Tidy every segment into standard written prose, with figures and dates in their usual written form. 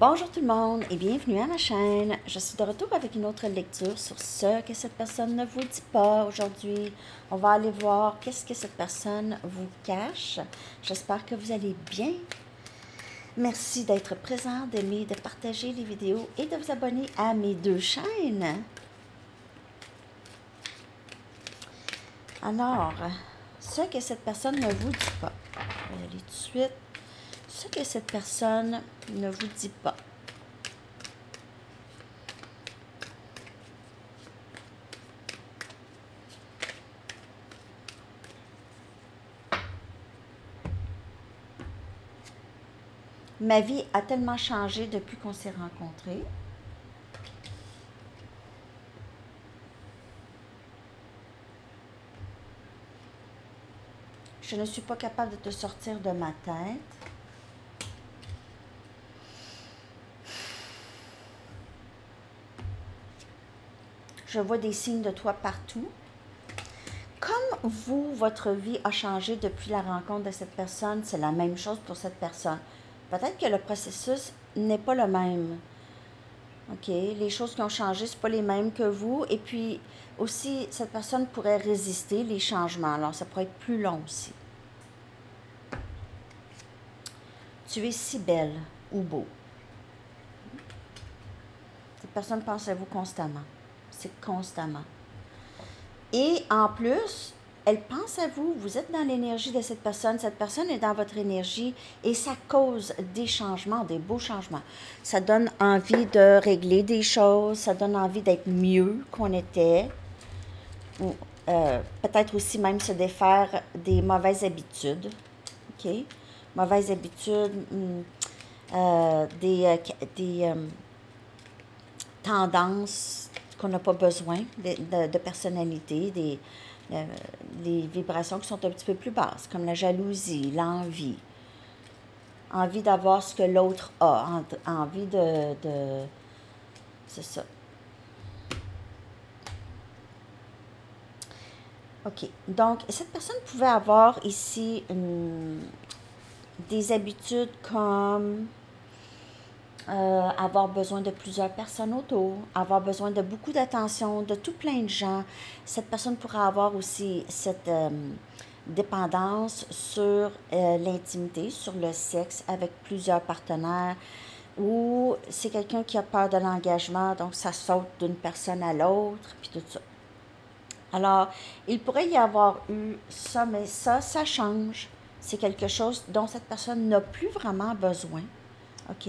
Bonjour tout le monde et bienvenue à ma chaîne. Je suis de retour avec une autre lecture sur ce que cette personne ne vous dit pas. Aujourd'hui, on va aller voir qu'est-ce que cette personne vous cache. J'espère que vous allez bien. Merci d'être présent, d'aimer, de partager les vidéos et de vous abonner à mes deux chaînes. Alors, ce que cette personne ne vous dit pas. On va y aller tout de suite. Ce que cette personne ne vous dit pas. Ma vie a tellement changé depuis qu'on s'est rencontrés. Je ne suis pas capable de te sortir de ma tête. Je vois des signes de toi partout. Comme vous, votre vie a changé depuis la rencontre de cette personne, c'est la même chose pour cette personne. Peut-être que le processus n'est pas le même. OK? Les choses qui ont changé, ce pas les mêmes que vous. Et puis, aussi, cette personne pourrait résister les changements. Alors, ça pourrait être plus long aussi. Tu es si belle ou beau. Cette personne pense à vous constamment. C'est constamment. Et en plus, elle pense à vous. Vous êtes dans l'énergie de cette personne. Cette personne est dans votre énergie et ça cause des changements, des beaux changements. Ça donne envie de régler des choses. Ça donne envie d'être mieux qu'on était. Ou peut-être aussi même se défaire des mauvaises habitudes. OK? Mauvaises habitudes, des tendances qu'on n'a pas besoin de personnalité, des vibrations qui sont un petit peu plus basses, comme la jalousie, l'envie. Envie d'avoir ce que l'autre a, envie de c'est ça. OK. Donc, cette personne pouvait avoir ici des habitudes comme avoir besoin de plusieurs personnes autour, avoir besoin de beaucoup d'attention, de tout plein de gens. Cette personne pourrait avoir aussi cette dépendance sur l'intimité, sur le sexe avec plusieurs partenaires, ou c'est quelqu'un qui a peur de l'engagement, donc ça saute d'une personne à l'autre, puis tout ça. Alors, il pourrait y avoir eu ça, mais ça change. C'est quelque chose dont cette personne n'a plus vraiment besoin. OK?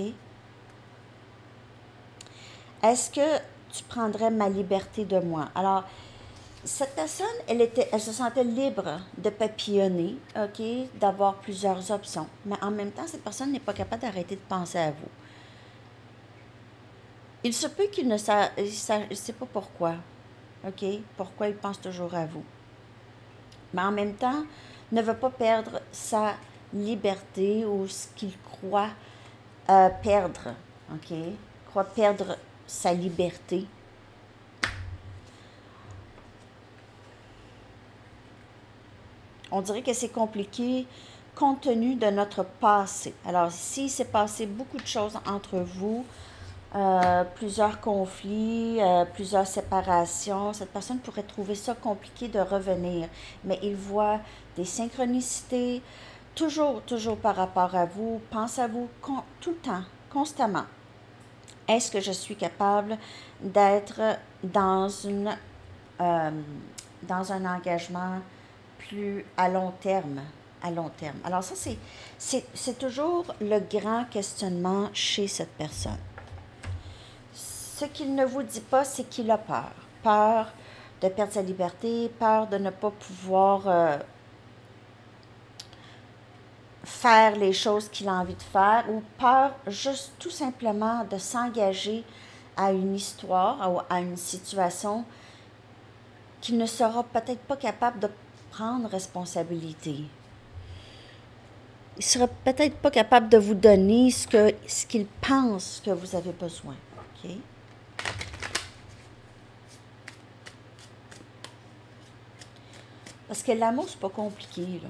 Est-ce que tu prendrais ma liberté de moi? Alors, cette personne, elle se sentait libre de papillonner, OK, d'avoir plusieurs options. Mais en même temps, cette personne n'est pas capable d'arrêter de penser à vous. Il se peut qu'il ne sait pas pourquoi, OK, pourquoi il pense toujours à vous. Mais en même temps, ne veut pas perdre sa liberté ou ce qu'il croit perdre, OK, croit perdre sa liberté. On dirait que c'est compliqué compte tenu de notre passé. Alors, s'il s'est passé beaucoup de choses entre vous, plusieurs conflits, plusieurs séparations, cette personne pourrait trouver ça compliqué de revenir. Mais il voit des synchronicités, toujours par rapport à vous, pense à vous tout le temps, constamment. Est-ce que je suis capable d'être dans un engagement plus à long terme? À long terme. Alors ça, c'est toujours le grand questionnement chez cette personne. Ce qu'il ne vous dit pas, c'est qu'il a peur. Peur de perdre sa liberté, peur de ne pas pouvoir faire les choses qu'il a envie de faire, ou peur juste tout simplement de s'engager à une histoire, ou à une situation qu'il ne sera peut-être pas capable de prendre responsabilité. Il ne sera peut-être pas capable de vous donner ce qu'il pense que vous avez besoin. OK? Parce que l'amour, c'est pas compliqué, là.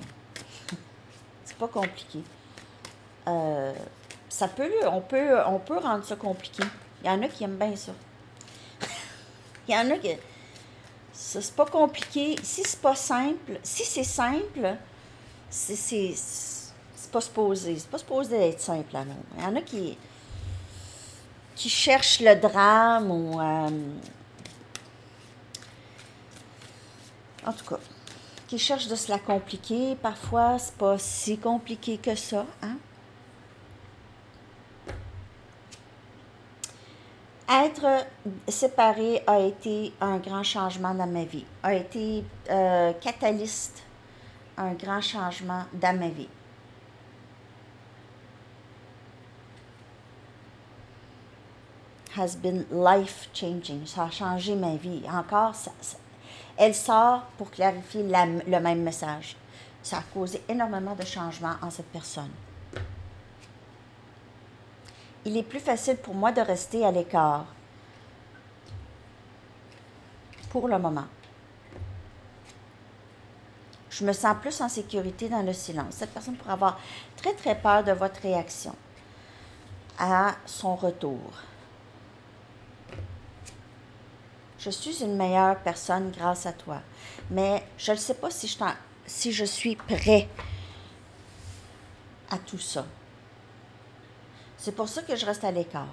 C'est pas compliqué. ça peut, on peut rendre ça compliqué. Il y en a qui aiment bien ça. Il y en a qui... C'est pas compliqué. Si c'est pas simple, si c'est simple, c'est pas supposé. C'est pas supposé être simple, l'amour. Il y en a qui cherchent le drame ou... en tout cas, qui cherchent de se la compliquer. Parfois, c'est pas si compliqué que ça, hein? Être séparé a été un grand changement dans ma vie, a été catalyste, un grand changement dans ma vie. Has been life-changing. Ça a changé ma vie. Encore, elle sort pour clarifier le même message. Ça a causé énormément de changements en cette personne. Il est plus facile pour moi de rester à l'écart. Pour le moment. Je me sens plus en sécurité dans le silence. Cette personne pourrait avoir très, très peur de votre réaction à son retour. Je suis une meilleure personne grâce à toi. Mais je ne sais pas si je suis prêt à tout ça. C'est pour ça que je reste à l'écart.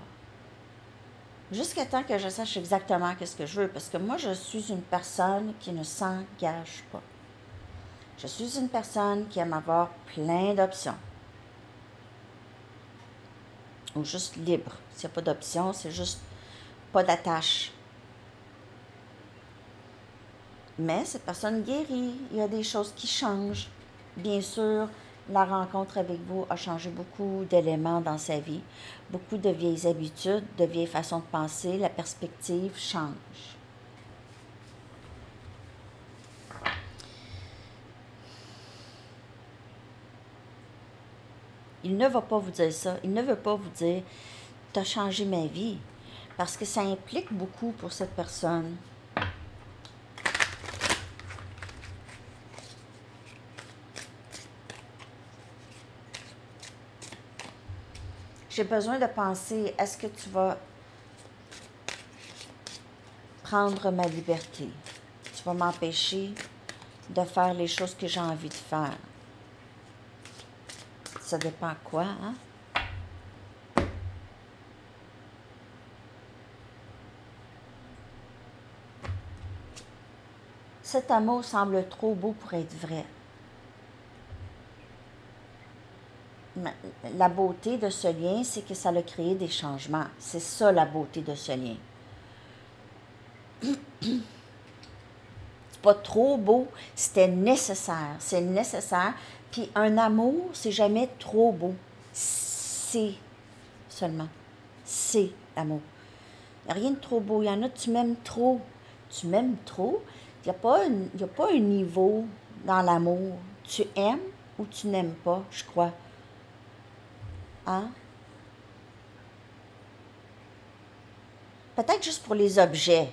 Jusqu'à temps que je sache exactement qu'est-ce que je veux. Parce que moi, je suis une personne qui ne s'engage pas. Je suis une personne qui aime avoir plein d'options. Ou juste libre. S'il n'y a pas d'option, c'est juste pas d'attache. Mais cette personne guérit. Il y a des choses qui changent. Bien sûr, la rencontre avec vous a changé beaucoup d'éléments dans sa vie, beaucoup de vieilles habitudes, de vieilles façons de penser. La perspective change. Il ne va pas vous dire ça. Il ne veut pas vous dire « tu as changé ma vie » parce que ça implique beaucoup pour cette personne. J'ai besoin de penser, est-ce que tu vas prendre ma liberté? Tu vas m'empêcher de faire les choses que j'ai envie de faire. Ça dépend quoi, hein? Cet amour semble trop beau pour être vrai. La beauté de ce lien, c'est que ça a créé des changements. C'est ça la beauté de ce lien. C'est pas trop beau, c'était nécessaire. C'est nécessaire. Puis un amour, c'est jamais trop beau. C'est seulement. C'est l'amour. Il n'y a rien de trop beau. Il y en a, tu m'aimes trop. Tu m'aimes trop. Il n'y a pas un niveau dans l'amour. Tu aimes ou tu n'aimes pas, je crois. Hein? Peut-être juste pour les objets.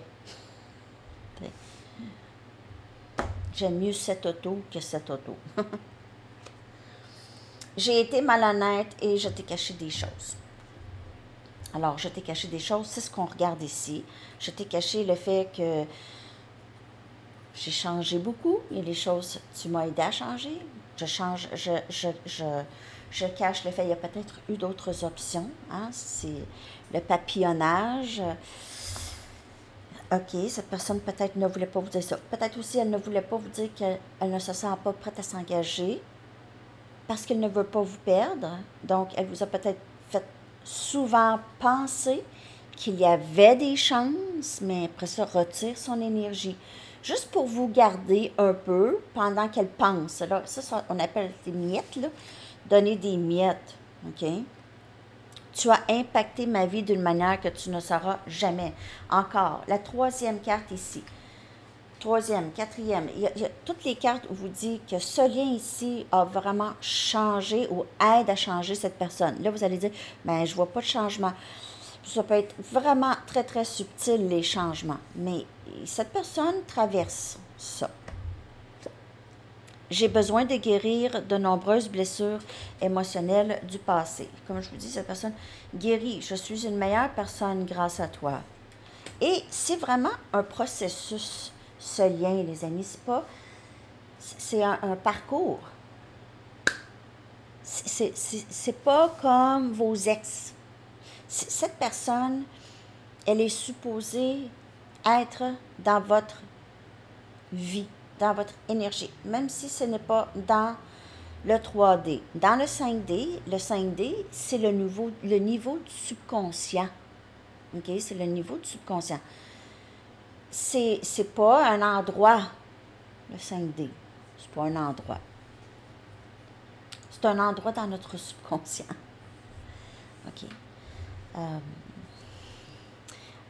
J'aime mieux cette auto que cette auto. J'ai été malhonnête et je t'ai caché des choses. Alors, je t'ai caché des choses, c'est ce qu'on regarde ici. Je t'ai caché le fait que j'ai changé beaucoup. Il y a des choses, tu m'as aidé à changer. Je cache le fait qu'il y a peut-être eu d'autres options. Hein? C'est le papillonnage. OK, cette personne peut-être ne voulait pas vous dire ça. Peut-être aussi elle ne voulait pas vous dire qu'elle ne se sent pas prête à s'engager parce qu'elle ne veut pas vous perdre. Donc, elle vous a peut-être fait souvent penser qu'il y avait des chances, mais après ça, retire son énergie. Juste pour vous garder un peu pendant qu'elle pense. Là, ça, on appelle des miettes, là. Donner des miettes, OK? Tu as impacté ma vie d'une manière que tu ne sauras jamais. Encore, la troisième carte ici. Troisième, quatrième. Il y a toutes les cartes où vous dit que ce lien ici a vraiment changé ou aide à changer cette personne. Là, vous allez dire, ben, je vois pas de changement. Ça peut être vraiment très, très subtil, les changements. Mais cette personne traverse ça. J'ai besoin de guérir de nombreuses blessures émotionnelles du passé. Comme je vous dis, cette personne guérit. Je suis une meilleure personne grâce à toi. Et c'est vraiment un processus, ce lien, les amis. C'est un parcours. C'est pas comme vos ex. Cette personne, elle est supposée être dans votre vie, dans votre énergie, même si ce n'est pas dans le 3D. Dans le 5D, c'est le niveau du subconscient. OK? C'est le niveau du subconscient. C'est pas un endroit, le 5D. C'est pas un endroit. C'est un endroit dans notre subconscient. OK?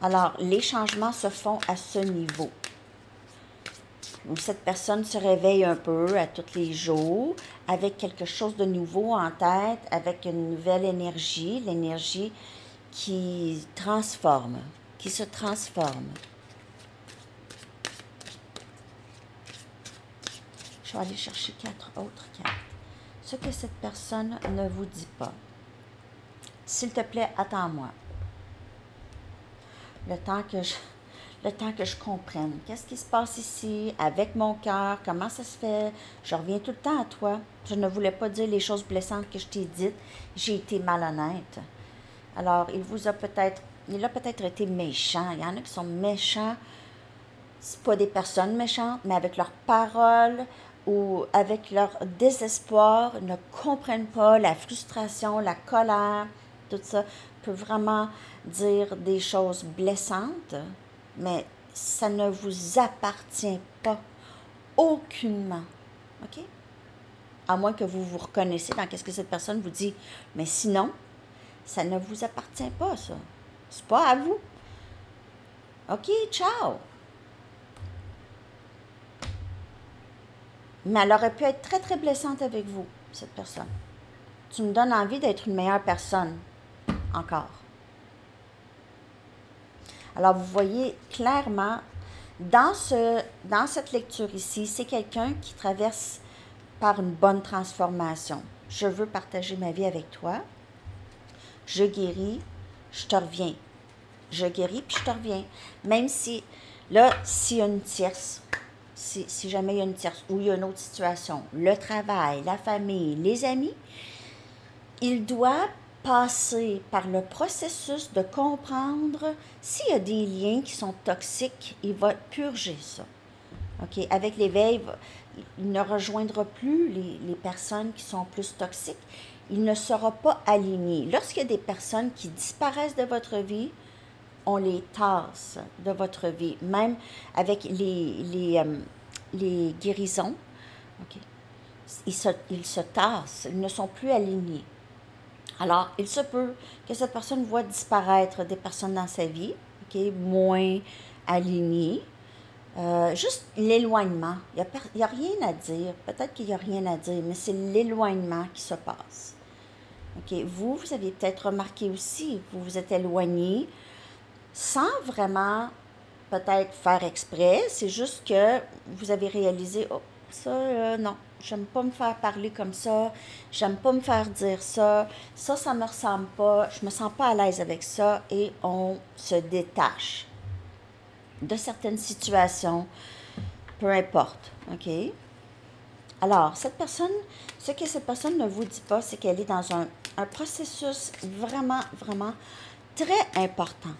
Alors, les changements se font à ce niveau. Donc, cette personne se réveille un peu à tous les jours avec quelque chose de nouveau en tête, avec une nouvelle énergie, l'énergie qui transforme, qui se transforme. Je vais aller chercher 4 autres cartes. Ce que cette personne ne vous dit pas. S'il te plaît, attends-moi. Le temps que je comprenne. Qu'est-ce qui se passe ici avec mon cœur? Comment ça se fait? Je reviens tout le temps à toi. Je ne voulais pas dire les choses blessantes que je t'ai dites. J'ai été malhonnête. Alors, il a peut-être été méchant. Il y en a qui sont méchants. C'est pas des personnes méchantes, mais avec leurs paroles ou avec leur désespoir, ils ne comprennent pas la frustration, la colère, tout ça peut vraiment dire des choses blessantes, mais ça ne vous appartient pas aucunement. OK? À moins que vous vous reconnaissiez dans ce que cette personne vous dit. Mais sinon, ça ne vous appartient pas, ça. C'est pas à vous. OK, ciao! Mais elle aurait pu être très, très blessante avec vous, cette personne. Tu me donnes envie d'être une meilleure personne. Encore. Alors, vous voyez clairement, dans cette lecture ici, c'est quelqu'un qui traverse par une bonne transformation. Je veux partager ma vie avec toi. Je guéris, je te reviens. Je guéris, puis je te reviens. Même si, là, s'il y a une tierce, si jamais il y a une tierce ou il y a une autre situation, le travail, la famille, les amis, il doit passer par le processus de comprendre s'il y a des liens qui sont toxiques, il va purger ça. OK? Avec l'éveil, il ne rejoindra plus les personnes qui sont plus toxiques. Il ne sera pas aligné. Lorsqu'il y a des personnes qui disparaissent de votre vie, on les tasse de votre vie. Même avec les guérisons, okay, ils se tassent, ils ne sont plus alignés. Alors, il se peut que cette personne voit disparaître des personnes dans sa vie, okay, moins alignées. Juste l'éloignement. Il n'y a rien à dire. Peut-être qu'il n'y a rien à dire, mais c'est l'éloignement qui se passe. Okay. Vous aviez peut-être remarqué aussi, vous vous êtes éloigné sans vraiment peut-être faire exprès. C'est juste que vous avez réalisé, oh, ça, non, j'aime pas me faire parler comme ça, j'aime pas me faire dire ça, ça me ressemble pas, je me sens pas à l'aise avec ça, et on se détache de certaines situations, peu importe, OK? Alors, ce que cette personne ne vous dit pas, c'est qu'elle est dans un processus vraiment, vraiment très important.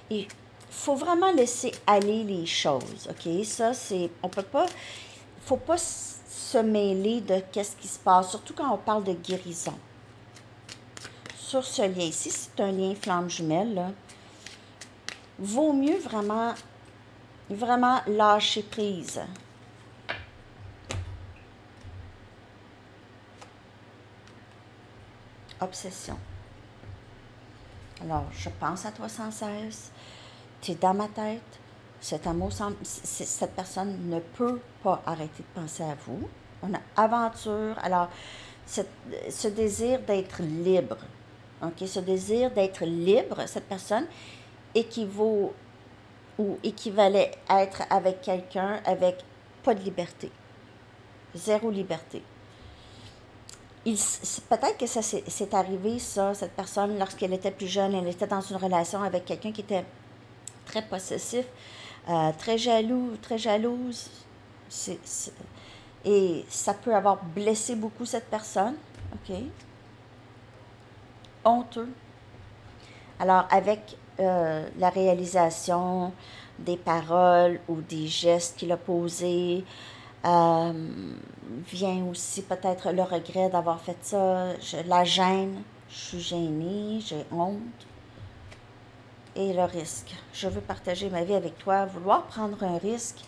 Et il faut vraiment laisser aller les choses, OK? Ça, on peut pas, il faut pas se mêler de qu'est-ce qui se passe, surtout quand on parle de guérison. Sur ce lien ici, c'est un lien flamme jumelle, là, vaut mieux vraiment, vraiment lâcher prise. Obsession. Alors, je pense à toi sans cesse. Tu es dans ma tête. Cet amour, cette personne ne peut pas arrêter de penser à vous. On a aventure. Alors, ce désir d'être libre, OK? Ce désir d'être libre, cette personne équivaut ou équivalait à être avec quelqu'un avec pas de liberté. Zéro liberté. Peut-être que ça c'est arrivé, ça, cette personne, lorsqu'elle était plus jeune, elle était dans une relation avec quelqu'un qui était très possessif, très jaloux, très jalouse. Et ça peut avoir blessé beaucoup cette personne. OK? Honteux. Alors, avec la réalisation des paroles ou des gestes qu'il a posés, vient aussi peut-être le regret d'avoir fait ça, la gêne, je suis gênée, j'ai honte, et le risque. Je veux partager ma vie avec toi, vouloir prendre un risque.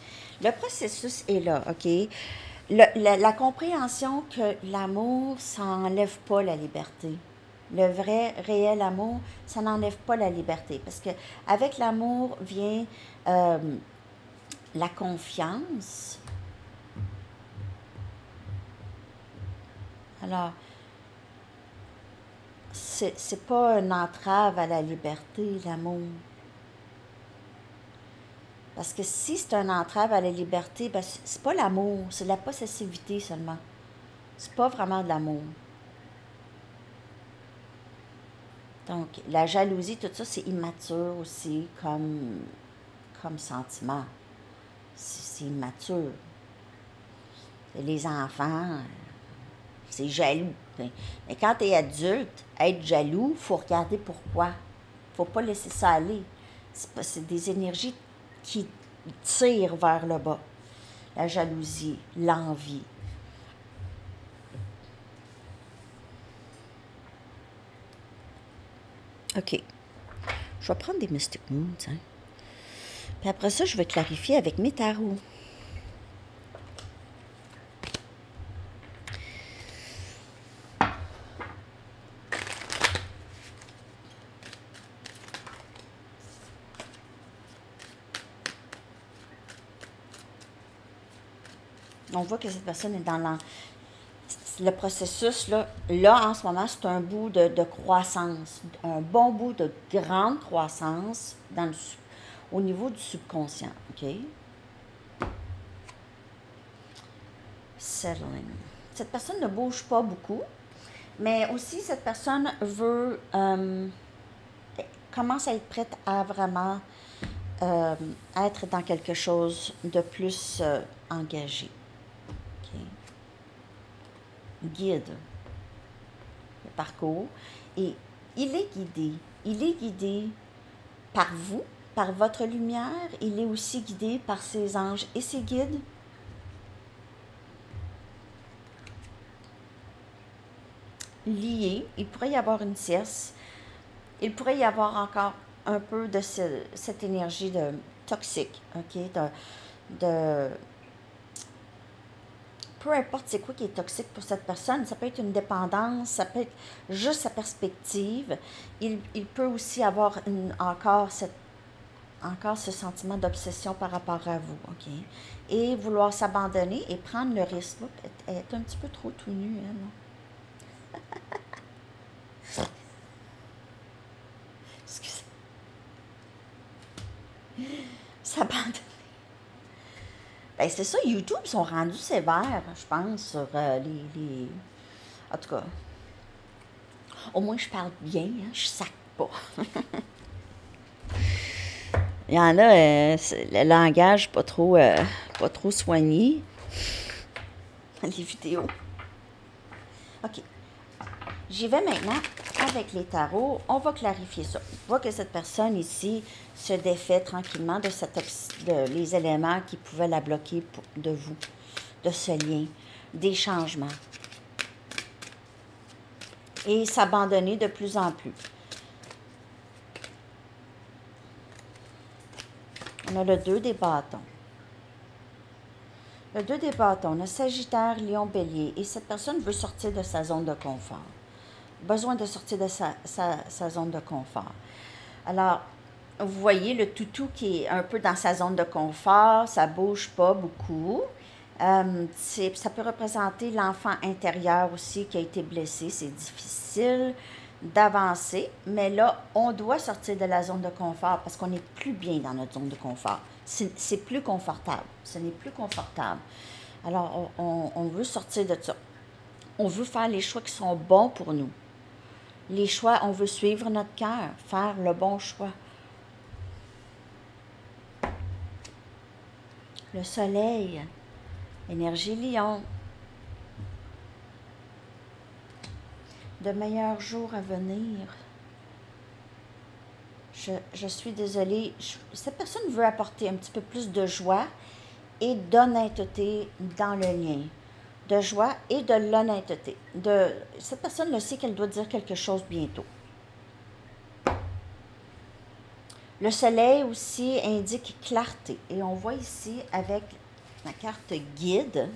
Le processus est là, OK? La compréhension que l'amour, ça n'enlève pas la liberté. Le vrai, réel amour, ça n'enlève pas la liberté. Parce que avec l'amour vient la confiance. Alors, c'est pas une entrave à la liberté, l'amour. Parce que si c'est une entrave à la liberté, ben c'est pas l'amour, c'est la possessivité seulement. C'est pas vraiment de l'amour. Donc, la jalousie, tout ça, c'est immature aussi comme sentiment. C'est immature. Et les enfants, c'est jaloux. Mais quand tu es adulte, être jaloux, il faut regarder pourquoi. Il ne faut pas laisser ça aller. C'est des énergies qui tirent vers le bas. La jalousie, l'envie. OK. Je vais prendre des Mystic Moons. Hein. Puis après ça, je vais clarifier avec mes tarots. On voit que cette personne est dans le processus, là, en ce moment, c'est un bout de croissance, un bon bout de grande croissance au niveau du subconscient, OK? Settling. Cette personne ne bouge pas beaucoup, mais aussi cette personne commence à être prête à vraiment être dans quelque chose de plus engagé. OK? Guide le parcours et il est guidé. Il est guidé par vous, par votre lumière. Il est aussi guidé par ses anges et ses guides. Liés. Il pourrait y avoir une tierce. Il pourrait y avoir encore un peu de cette énergie toxique, OK? Peu importe c'est quoi qui est toxique pour cette personne, ça peut être une dépendance, ça peut être juste sa perspective. Il peut aussi avoir encore ce sentiment d'obsession par rapport à vous, OK? Et vouloir s'abandonner et prendre le risque. Elle est un petit peu trop tout nue, elle, non? Excusez. S'abandonner. Ben, c'est ça, YouTube sont rendus sévères, je pense, sur les... En tout cas, au moins je parle bien, hein, je sac pas. Il y en a, le langage pas trop soigné. Les vidéos. OK. J'y vais maintenant avec les tarots. On va clarifier ça. On voit que cette personne ici se défait tranquillement de les éléments qui pouvaient la bloquer de vous, de ce lien, des changements. Et s'abandonner de plus en plus. On a le 2 des bâtons. Le 2 des bâtons, le Sagittaire, Lion, Bélier. Et cette personne veut sortir de sa zone de confort. Besoin de sortir de sa zone de confort. Alors, vous voyez le toutou qui est un peu dans sa zone de confort, ça ne bouge pas beaucoup. Ça peut représenter l'enfant intérieur aussi qui a été blessé. C'est difficile d'avancer, mais là, on doit sortir de la zone de confort parce qu'on n'est plus bien dans notre zone de confort. C'est plus confortable. Ce n'est plus confortable. Alors, on veut sortir de ça. On veut faire les choix qui sont bons pour nous. Les choix, on veut suivre notre cœur, faire le bon choix. Le soleil, énergie lion. De meilleurs jours à venir. Je suis désolée. Cette personne veut apporter un petit peu plus de joie et d'honnêteté dans le lien. De joie et de l'honnêteté. Cette personne le sait qu'elle doit dire quelque chose bientôt. Le soleil aussi indique clarté. Et on voit ici avec la carte guide,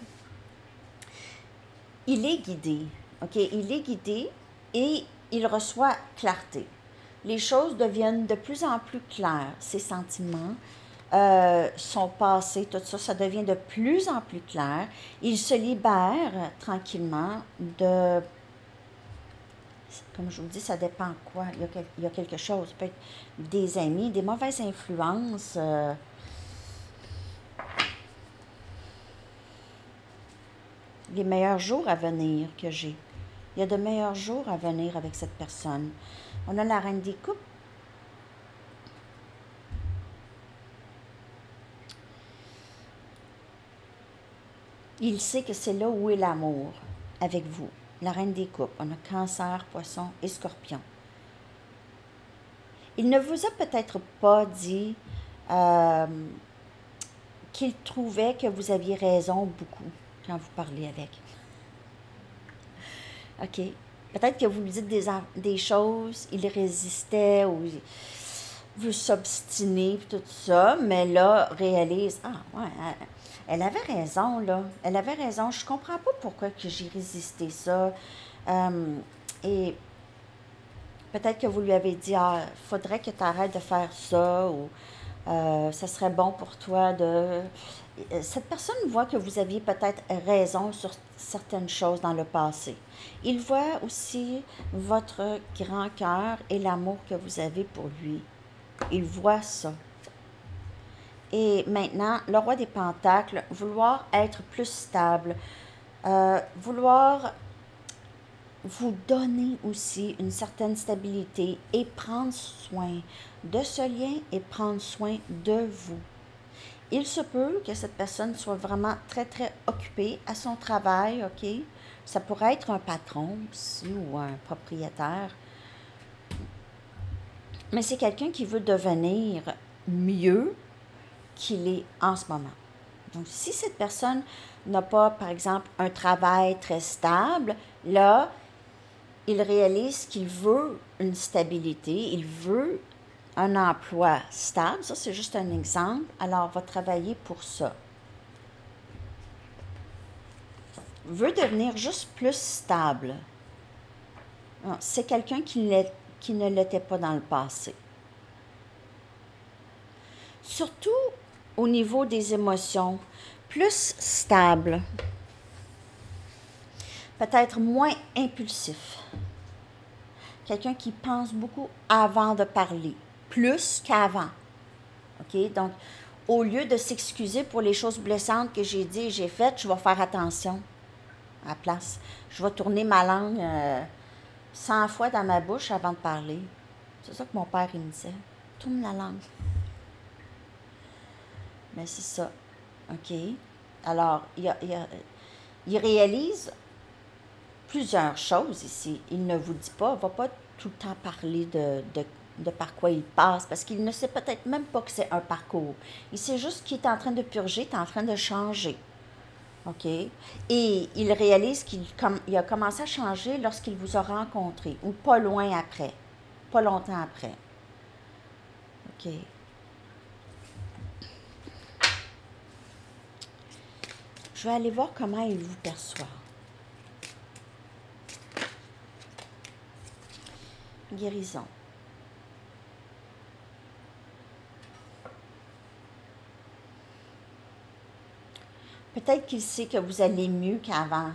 il est guidé. OK? Il est guidé et il reçoit clarté. Les choses deviennent de plus en plus claires. Ses sentiments, son passé, tout ça, ça devient de plus en plus clair. Il se libère tranquillement de... Comme je vous dis, ça dépend quoi. Il y a quelque chose. Peut-être des amis, des mauvaises influences. Les meilleurs jours à venir que j'ai. Il y a de meilleurs jours à venir avec cette personne. On a la reine des coupes. Il sait que c'est là où est l'amour avec vous. La reine des coupes. On a Cancer, Poisson et Scorpion. Il ne vous a peut-être pas dit qu'il trouvait que vous aviez raison beaucoup quand vous parlez avec. OK. Peut-être que vous lui dites des choses, il résistait ou veut s'obstiner et tout ça, mais là, réalise, ah ouais, elle avait raison, là. Elle avait raison. Je comprends pas pourquoi que j'ai résisté ça. Et peut-être que vous lui avez dit, ah, faudrait que tu arrêtes de faire ça, ou ça serait bon pour toi de... Cette personne voit que vous aviez peut-être raison sur certaines choses dans le passé. Il voit aussi votre grand cœur et l'amour que vous avez pour lui. Il voit ça. Et maintenant, le roi des Pentacles, vouloir être plus stable, vouloir vous donner aussi une certaine stabilité et prendre soin de ce lien et prendre soin de vous. Il se peut que cette personne soit vraiment très, très occupée à son travail, OK? Ça pourrait être un patron aussi ou un propriétaire. Mais c'est quelqu'un qui veut devenir mieux qu'il est en ce moment. Donc, si cette personne n'a pas, par exemple, un travail très stable, là, il réalise qu'il veut une stabilité, il veut un emploi stable. Ça, c'est juste un exemple. Alors, va travailler pour ça. Veut devenir juste plus stable. C'est quelqu'un qui ne l'était pas dans le passé. Surtout au niveau des émotions, plus stable. Peut-être moins impulsif. Quelqu'un qui pense beaucoup avant de parler, plus qu'avant. OK? Donc, au lieu de s'excuser pour les choses blessantes que j'ai dit et j'ai faites, je vais faire attention à la place. Je vais tourner ma langue 100 fois dans ma bouche avant de parler. C'est ça que mon père il me disait. Tourne la langue. Mais c'est ça. OK? Alors, il réalise plusieurs choses ici. Il ne vous dit pas, il ne va pas tout le temps parler de par quoi il passe, parce qu'il ne sait peut-être même pas que c'est un parcours. Il sait juste qu'il est en train de purger, il est en train de changer. OK? Et il réalise qu'il a commencé à changer lorsqu'il vous a rencontré, ou pas loin après, pas longtemps après. OK? Je vais aller voir comment il vous perçoit. Guérison. Peut-être qu'il sait que vous allez mieux qu'avant.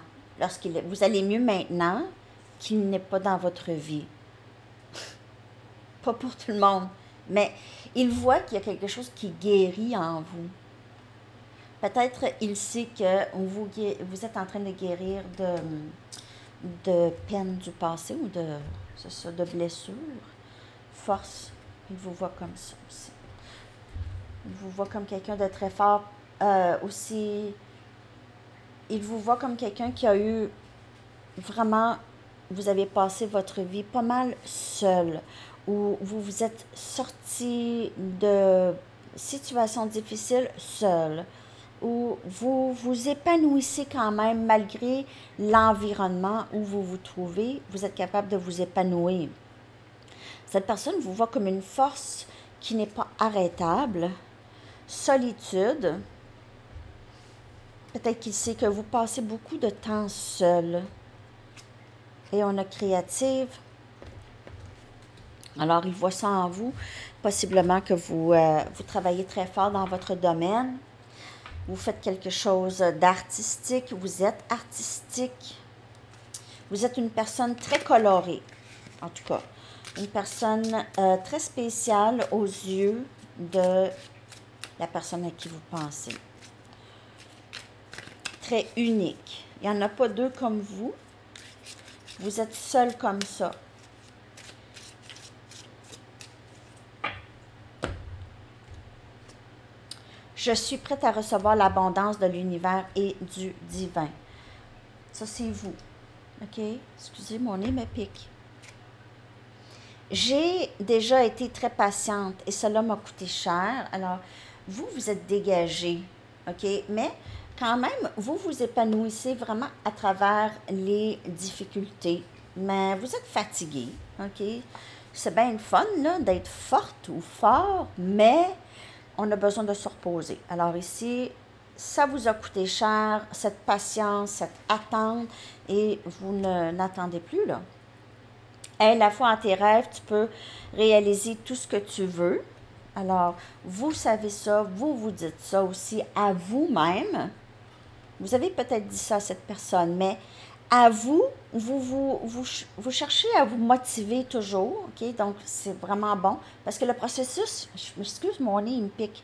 Vous allez mieux maintenant qu'il n'est pas dans votre vie. Pas pour tout le monde, mais il voit qu'il y a quelque chose qui guérit en vous. peut-être il sait que vous êtes en train de guérir de peine du passé ou c'est ça, de blessures. Force, il vous voit comme ça aussi. Il vous voit comme quelqu'un de très fort. Aussi, il vous voit comme quelqu'un qui a eu vraiment, vous avez passé votre vie pas mal seul, où vous vous êtes sorti de situations difficiles seul, où vous vous épanouissez quand même malgré l'environnement où vous vous trouvez, vous êtes capable de vous épanouir. Cette personne vous voit comme une force qui n'est pas arrêtable, solitude. Peut-être qu'il sait que vous passez beaucoup de temps seul. Et on a créative. Alors, il voit ça en vous. Possiblement que vous travaillez très fort dans votre domaine. Vous faites quelque chose d'artistique. Vous êtes artistique. Vous êtes une personne très colorée, en tout cas. Une personne très spéciale aux yeux de la personne à qui vous pensez. Très unique. Il n'y en a pas deux comme vous. Vous êtes seul comme ça. Je suis prête à recevoir l'abondance de l'univers et du divin. Ça, c'est vous. OK? Excusez, mon nez me pique. J'ai déjà été très patiente et cela m'a coûté cher. Alors, vous êtes dégagé. OK? Mais quand même, vous vous épanouissez vraiment à travers les difficultés. Mais vous êtes fatigué. OK? C'est bien le fun, là, d'être forte ou fort, mais on a besoin de se reposer. Alors ici, ça vous a coûté cher, cette patience, cette attente, et vous n'attendez plus, là. Hey, la foi en tes rêves, tu peux réaliser tout ce que tu veux. Alors, vous savez ça, vous vous dites ça aussi à vous-même. Vous avez peut-être dit ça à cette personne, mais à vous, vous cherchez à vous motiver toujours, OK? Donc, c'est vraiment bon. Parce que le processus, je m'excuse, mon nez, il me pique.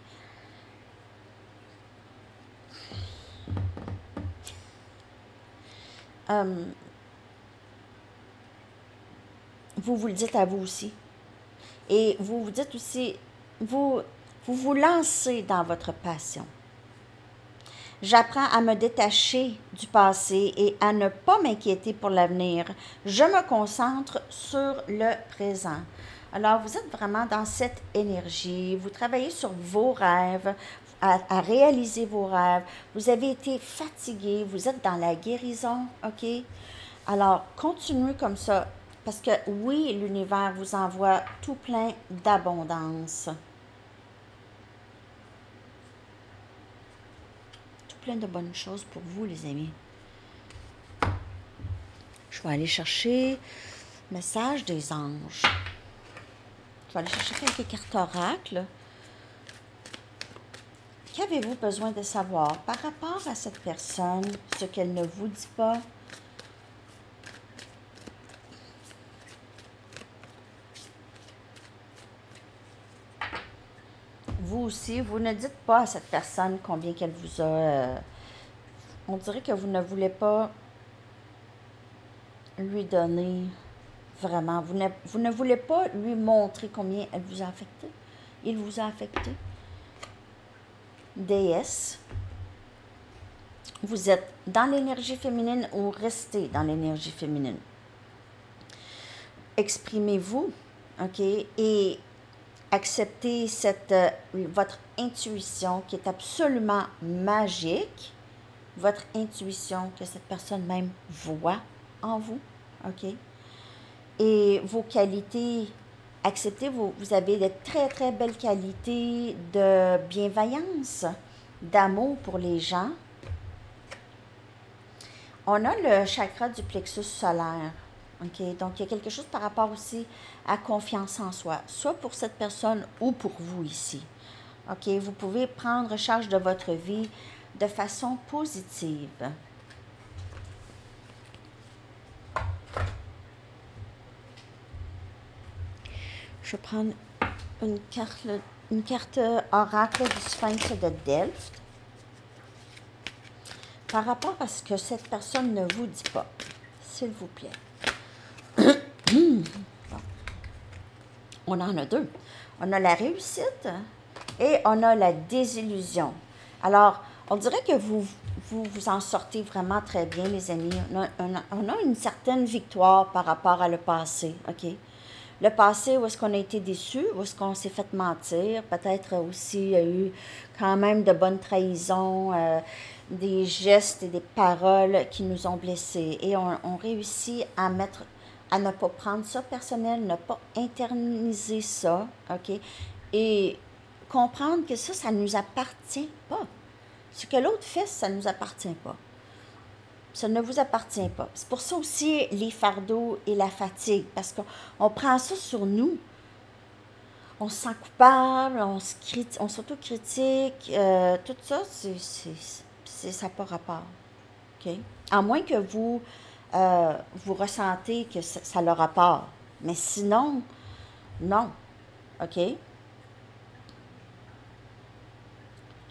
Vous le dites à vous aussi. Et vous vous dites aussi, vous lancez dans votre passion. J'apprends à me détacher du passé et à ne pas m'inquiéter pour l'avenir. Je me concentre sur le présent. Alors, vous êtes vraiment dans cette énergie. Vous travaillez sur vos rêves, à réaliser vos rêves. Vous avez été fatigué, vous êtes dans la guérison, OK? Alors, continuez comme ça, parce que oui, l'univers vous envoie tout plein d'abondance. Plein de bonnes choses pour vous, les amis. Je vais aller chercher le message des anges. Je vais aller chercher quelques cartes oracles. Qu'avez-vous besoin de savoir par rapport à cette personne, ce qu'elle ne vous dit pas? Vous aussi, vous ne dites pas à cette personne combien qu'elle vous a... on dirait que vous ne voulez pas lui donner vraiment. Vous ne voulez pas lui montrer combien elle vous a affecté. Il vous a affecté. Déesse. Vous êtes dans l'énergie féminine ou restez dans l'énergie féminine. Exprimez-vous, OK? Et acceptez votre intuition qui est absolument magique. Votre intuition que cette personne même voit en vous, OK? Et vos qualités, acceptez, vous avez de très, très belles qualités de bienveillance, d'amour pour les gens. On a le chakra du plexus solaire, OK? Donc, il y a quelque chose par rapport aussi à confiance en soi, soit pour cette personne ou pour vous ici, OK? Vous pouvez prendre charge de votre vie de façon positive. Je vais prendre une carte oracle du sphinx de Delphes. par rapport à ce que cette personne ne vous dit pas, s'il vous plaît. Bon. On en a deux. On a la réussite et on a la désillusion. Alors, on dirait que vous en sortez vraiment très bien, les amis. On a une certaine victoire par rapport à le passé, OK? Le passé, où est-ce qu'on a été déçu, où est-ce qu'on s'est fait mentir, peut-être aussi il y a eu quand même de bonnes trahisons, des gestes et des paroles qui nous ont blessés. Et on réussit à ne pas prendre ça personnel, ne pas internaliser ça, OK? Et comprendre que ça ne nous appartient pas. Ce que l'autre fait, ça ne nous appartient pas. Ça ne vous appartient pas. C'est pour ça aussi les fardeaux et la fatigue, parce qu'on prend ça sur nous. On se sent coupable, on s'autocritique, tout ça, ça n'a pas rapport. OK? À moins que vous ressentez que ça a rapport. Mais sinon, non. OK?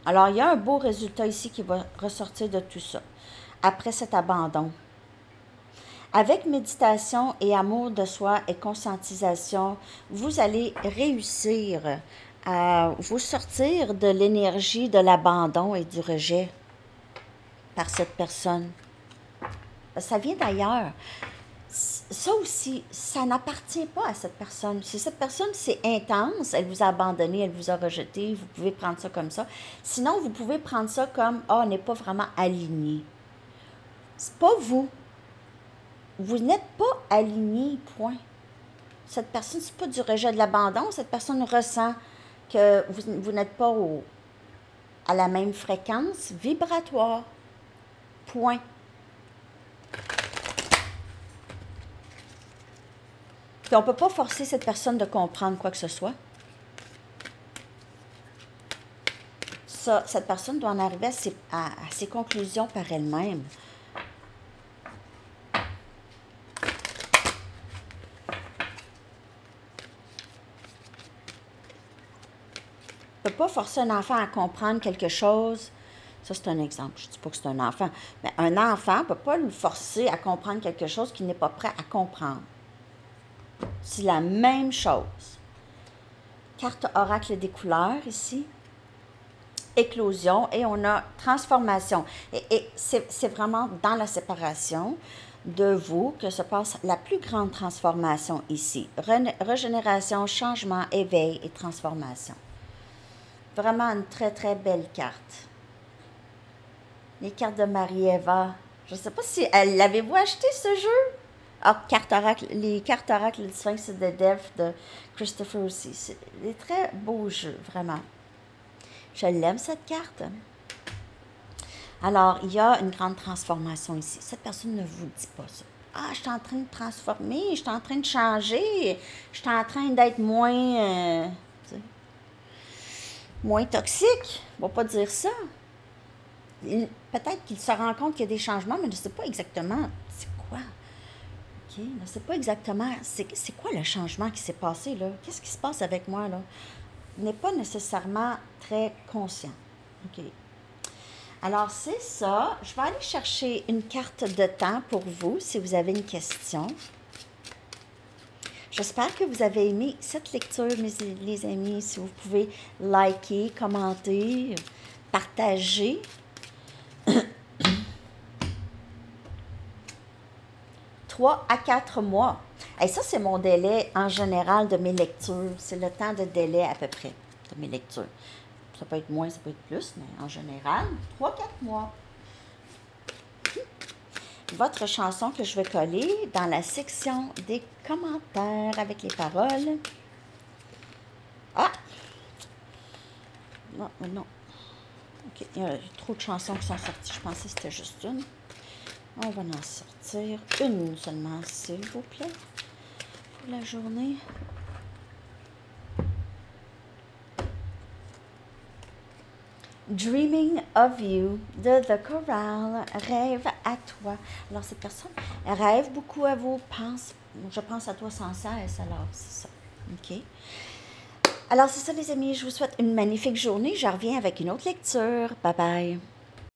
Alors, il y a un beau résultat ici qui va ressortir de tout ça. Après cet abandon. Avec méditation et amour de soi et conscientisation, vous allez réussir à vous sortir de l'énergie de l'abandon et du rejet par cette personne. Ça vient d'ailleurs. Ça aussi, ça n'appartient pas à cette personne. Si cette personne, c'est intense, elle vous a abandonné, elle vous a rejeté, vous pouvez prendre ça comme ça. Sinon, vous pouvez prendre ça comme « Ah, on n'est pas vraiment aligné ». C'est pas vous. Vous n'êtes pas aligné, point. Cette personne, c'est pas du rejet de l'abandon. Cette personne ressent que vous n'êtes pas à la même fréquence vibratoire. Point. Puis on ne peut pas forcer cette personne de comprendre quoi que ce soit. Cette personne doit en arriver à ses conclusions par elle-même. On ne peut pas forcer un enfant à comprendre quelque chose. Ça, c'est un exemple. Je ne dis pas que c'est un enfant. Mais un enfant ne peut pas le forcer à comprendre quelque chose qu'il n'est pas prêt à comprendre. C'est la même chose. Carte oracle des couleurs ici. Éclosion. Et on a transformation. Et c'est vraiment dans la séparation de vous que se passe la plus grande transformation ici. Régénération, changement, éveil et transformation. Vraiment une très, très belle carte. Les cartes de Marie-Eva. Je ne sais pas si... L'avez-vous acheté, ce jeu? Ah, les cartes oracles du Sphinx de Death de Christopher aussi. C'est des très beaux jeux, vraiment. Je l'aime, cette carte. Alors, il y a une grande transformation ici. Cette personne ne vous dit pas ça. Ah, je suis en train de transformer, je suis en train de changer, je suis en train d'être moins toxique. On ne va pas dire ça. Peut-être qu'il se rend compte qu'il y a des changements, mais je ne sais pas exactement c'est quoi. OK? Je ne sais pas exactement c'est quoi le changement qui s'est passé, là. Qu'est-ce qui se passe avec moi, là? Il n'est pas nécessairement très conscient. OK? Alors, c'est ça. Je vais aller chercher une carte de temps pour vous, si vous avez une question. J'espère que vous avez aimé cette lecture, les amis. Si vous pouvez liker, commenter, partager. 3 à 4 mois. Et ça, c'est mon délai en général de mes lectures. C'est le temps de délai à peu près de mes lectures. Ça peut être moins, ça peut être plus, mais en général, 3 à 4 mois. Votre chanson que je vais coller dans la section des commentaires avec les paroles. Ah! Non, non. OK, il y a trop de chansons qui sont sorties. Je pensais que c'était juste une. On va en sortir une seulement, s'il vous plaît, pour la journée. Dreaming of You de The Chorale, rêve à toi. Alors, cette personne rêve beaucoup à vous, je pense à toi sans cesse, alors c'est ça. OK? Alors, c'est ça, les amis. Je vous souhaite une magnifique journée. Je reviens avec une autre lecture. Bye bye.